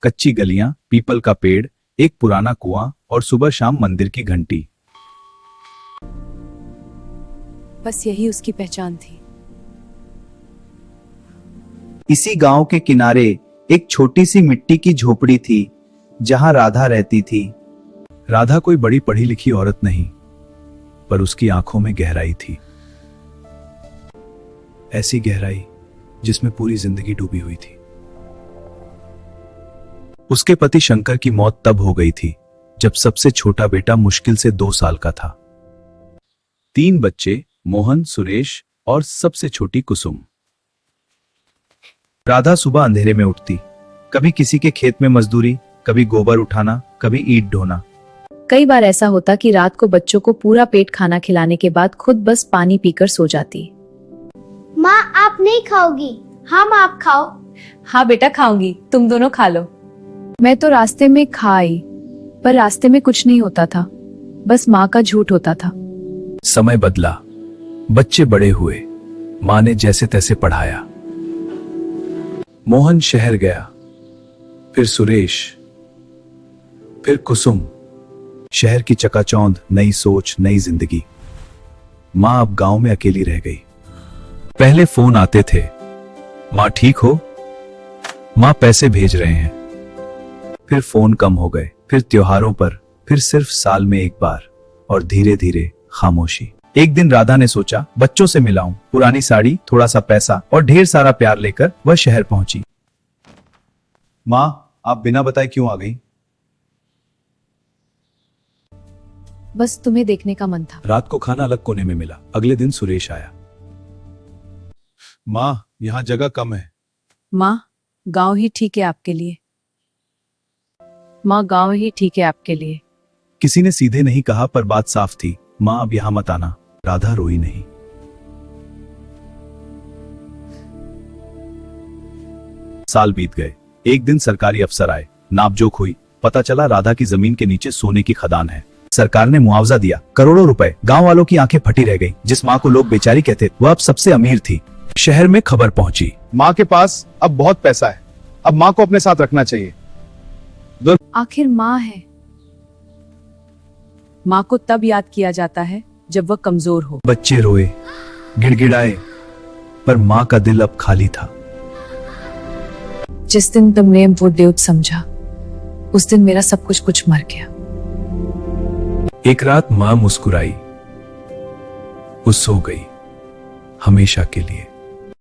कच्ची गलियां, पीपल का पेड़, एक पुराना कुआं और सुबह शाम मंदिर की घंटी। बस यही उसकी पहचान थी। इसी गांव के किनारे एक छोटी सी मिट्टी की झोपड़ी थी जहां राधा रहती थी। राधा कोई बड़ी पढ़ी लिखी औरत नहीं, पर उसकी आंखों में गहराई थी। ऐसी गहराई जिसमें पूरी जिंदगी डूबी हुई थी। उसके पति शंकर की मौत तब हो गई थी जब सबसे छोटा बेटा मुश्किल से 2 साल का था। 3 बच्चे, मोहन, सुरेश और सबसे छोटी कुसुम। राधा सुबह अंधेरे में उठती, कभी किसी के खेत में मजदूरी, कभी गोबर उठाना, कभी ईंट ढोना। कई बार ऐसा होता कि रात को बच्चों को पूरा पेट खाना खिलाने के बाद खुद बस पानी पीकर सो जाती। माँ आप नहीं खाओगी? हाँ माँ आप खाओ। हाँ बेटा खाऊंगी, तुम दोनों खा लो। मैं तो रास्ते में खा आई, पर रास्ते में कुछ नहीं होता था, बस माँ का झूठ होता था। समय बदला, बच्चे बड़े हुए, माँ ने जैसे तैसे पढ़ाया। मोहन शहर गया, फिर सुरेश, फिर कुसुम। शहर की चकाचौंध, नई सोच, नई जिंदगी। माँ अब गांव में अकेली रह गई। पहले फोन आते थे, माँ ठीक हो, माँ पैसे भेज रहे हैं। फिर फोन कम हो गए, फिर त्योहारों पर, फिर सिर्फ साल में एक बार, और धीरे धीरे खामोशी। एक दिन राधा ने सोचा बच्चों से मिलाऊं। पुरानी साड़ी, थोड़ा सा पैसा और ढेर सारा प्यार लेकर वह शहर पहुंची। माँ आप बिना बताए क्यों आ गई? बस तुम्हें देखने का मन था। रात को खाना अलग कोने में मिला। अगले दिन सुरेश आया। माँ यहाँ जगह कम है। माँ गांव ही ठीक है आपके लिए। माँ गांव ही ठीक है आपके लिए। किसी ने सीधे नहीं कहा, पर बात साफ थी, माँ अब यहाँ मत आना। राधा रोई नहीं। साल बीत गए। एक दिन सरकारी अफसर आए, नापजोख हुई, पता चला राधा की जमीन के नीचे सोने की खदान है। सरकार ने मुआवजा दिया, करोड़ों रुपए। गांव वालों की आंखें फटी रह गई। जिस माँ को लोग बेचारी कहते, वह अब सबसे अमीर थी। शहर में खबर पहुंची, माँ के पास अब बहुत पैसा है, अब माँ को अपने साथ रखना चाहिए। आखिर माँ है। माँ को तब याद किया जाता है जब वह कमजोर हो। बच्चे रोए, गिड़गिड़ाए, पर माँ का दिल अब खाली था। जिस दिन तुमने वो द्योत समझा, उस दिन मेरा सब कुछ मर गया। एक रात माँ मुस्कुराई, वो सो गई हमेशा के लिए।